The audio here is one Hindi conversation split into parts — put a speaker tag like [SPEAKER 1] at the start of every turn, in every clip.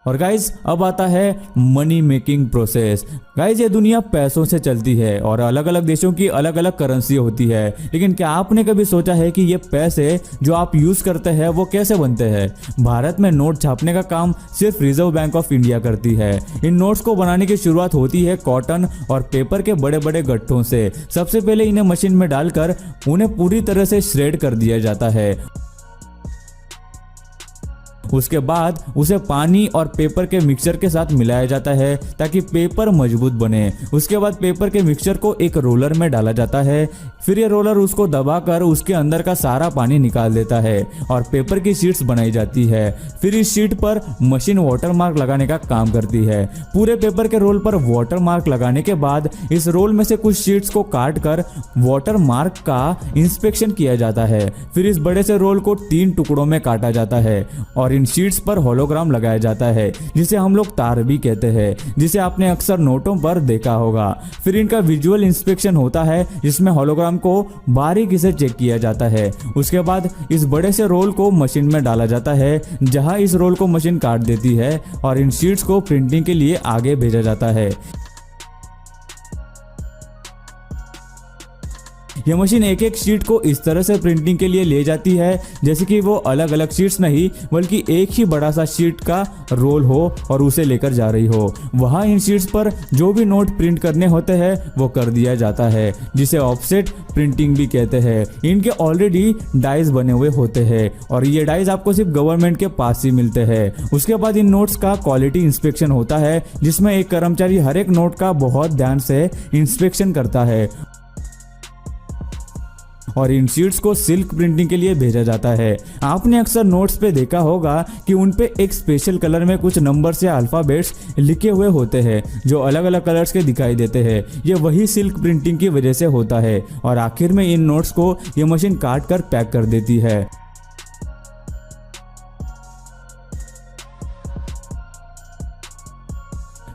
[SPEAKER 1] और गाइज अब आता है मनी मेकिंग प्रोसेस। गाइज ये दुनिया पैसों से चलती है और अलग अलग देशों की अलग अलग करेंसी होती है, लेकिन क्या आपने कभी सोचा है कि ये पैसे जो आप यूज करते हैं वो कैसे बनते हैं? भारत में नोट छापने का काम सिर्फ रिजर्व बैंक ऑफ इंडिया करती है। इन नोट्स को बनाने की शुरुआत होती है कॉटन और पेपर के बड़े बड़े गट्ठों से। सबसे पहले इन्हें मशीन में डालकर उन्हें पूरी तरह से श्रेड कर दिया जाता है। उसके बाद उसे पानी और पेपर के मिक्सचर के साथ मिलाया जाता है ताकि पेपर मजबूत बने। उसके बाद पेपर के मिक्सचर को एक रोलर में डाला जाता है। फिर ये रोलर उसको दबाकर उसके अंदर का सारा पानी निकाल देता है और पेपर की शीट्स बनाई जाती है। फिर इस शीट पर मशीन वाटर मार्क लगाने का काम करती है। पूरे पेपर के रोल पर वाटर मार्क लगाने के बाद इस रोल में से कुछ शीट्स को काट कर वाटर मार्क का इंस्पेक्शन किया जाता है। फिर इस बड़े से रोल को 3 टुकड़ों में काटा जाता है और इन शीट्स पर होलोग्राम लगाया जाता है, जिसे हम लोग तार भी कहते हैं, जिसे आपने अक्सर नोटों पर देखा होगा। फिर इनका विजुअल इंस्पेक्शन होता है, जिसमें होलोग्राम को बारीकी से चेक किया जाता है। उसके बाद इस बड़े से रोल को मशीन में डाला जाता है, जहां इस रोल को मशीन काट देती है और इन शीट्स को प्रिंटिंग के लिए आगे भेजा जाता है। यह मशीन एक एक शीट को इस तरह से प्रिंटिंग के लिए ले जाती है जैसे कि वो अलग अलग शीट्स नहीं बल्कि एक ही बड़ा सा शीट का रोल हो और उसे लेकर जा रही हो। वहां इन शीट्स पर जो भी नोट प्रिंट करने होते हैं वो कर दिया जाता है, जिसे ऑफसेट प्रिंटिंग भी कहते हैं। इनके ऑलरेडी डाइज बने हुए होते हैं और ये डाइज आपको सिर्फ गवर्नमेंट के पास ही मिलते हैं। उसके बाद इन नोट्स का क्वालिटी इंस्पेक्शन होता है, जिसमें एक कर्मचारी हर एक नोट का बहुत ध्यान से इंस्पेक्शन करता है और इन शीट्स को सिल्क प्रिंटिंग के लिए भेजा जाता है। आपने अक्सर नोट्स पे देखा होगा कि उन पे एक स्पेशल कलर में कुछ नंबर्स या अल्फाबेट्स लिखे हुए होते हैं जो अलग अलग कलर्स के दिखाई देते हैं। ये वही सिल्क प्रिंटिंग की वजह से होता है और आखिर में इन नोट्स को ये मशीन काट कर पैक कर देती है।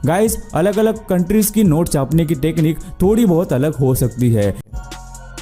[SPEAKER 1] गाइस अलग अलग कंट्रीज की नोट छापने की टेक्निक थोड़ी बहुत अलग हो सकती है।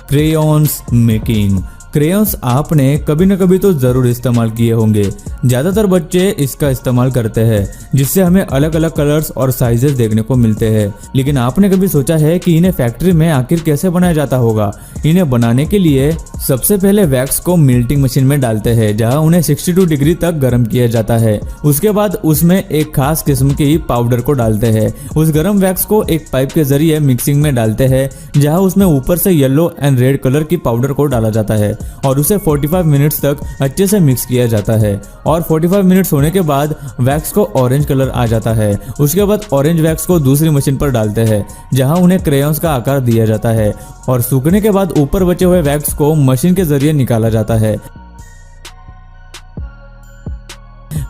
[SPEAKER 1] Crayons making. क्रेयॉन्स आपने कभी न कभी तो जरूर इस्तेमाल किए होंगे। ज्यादातर बच्चे इसका इस्तेमाल करते हैं, जिससे हमें अलग अलग कलर्स और साइजेस देखने को मिलते हैं। लेकिन आपने कभी सोचा है कि इन्हें फैक्ट्री में आखिर कैसे बनाया जाता होगा? इन्हें बनाने के लिए सबसे पहले वैक्स को मेल्टिंग मशीन में डालते हैं, जहां उन्हें 62 डिग्री तक गर्म किया जाता है। उसके बाद उसमें एक खास किस्म की पाउडर को डालते हैं। उस गर्म वैक्स को एक पाइप के जरिए मिक्सिंग में डालते हैं, जहां उसमें ऊपर से येलो एंड रेड कलर की पाउडर को डाला जाता है और उसे 45 मिनट्स तक अच्छे से मिक्स किया जाता है। और 45 मिनट्स होने के बाद वैक्स को ऑरेंज कलर आ जाता है। उसके बाद ऑरेंज वैक्स को दूसरी मशीन पर डालते हैं, जहां उन्हें क्रेयॉन्स का आकार दिया जाता है और सूखने के बाद ऊपर बचे हुए वैक्स को मशीन के जरिए निकाला जाता है।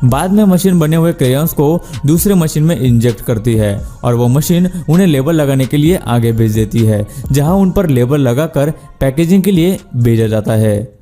[SPEAKER 1] बाद में मशीन बने हुए क्रेयॉन्स को दूसरे मशीन में इंजेक्ट करती है और वो मशीन उन्हें लेबल लगाने के लिए आगे भेज देती है, जहां उन पर लेबल लगाकर पैकेजिंग के लिए भेजा जाता है।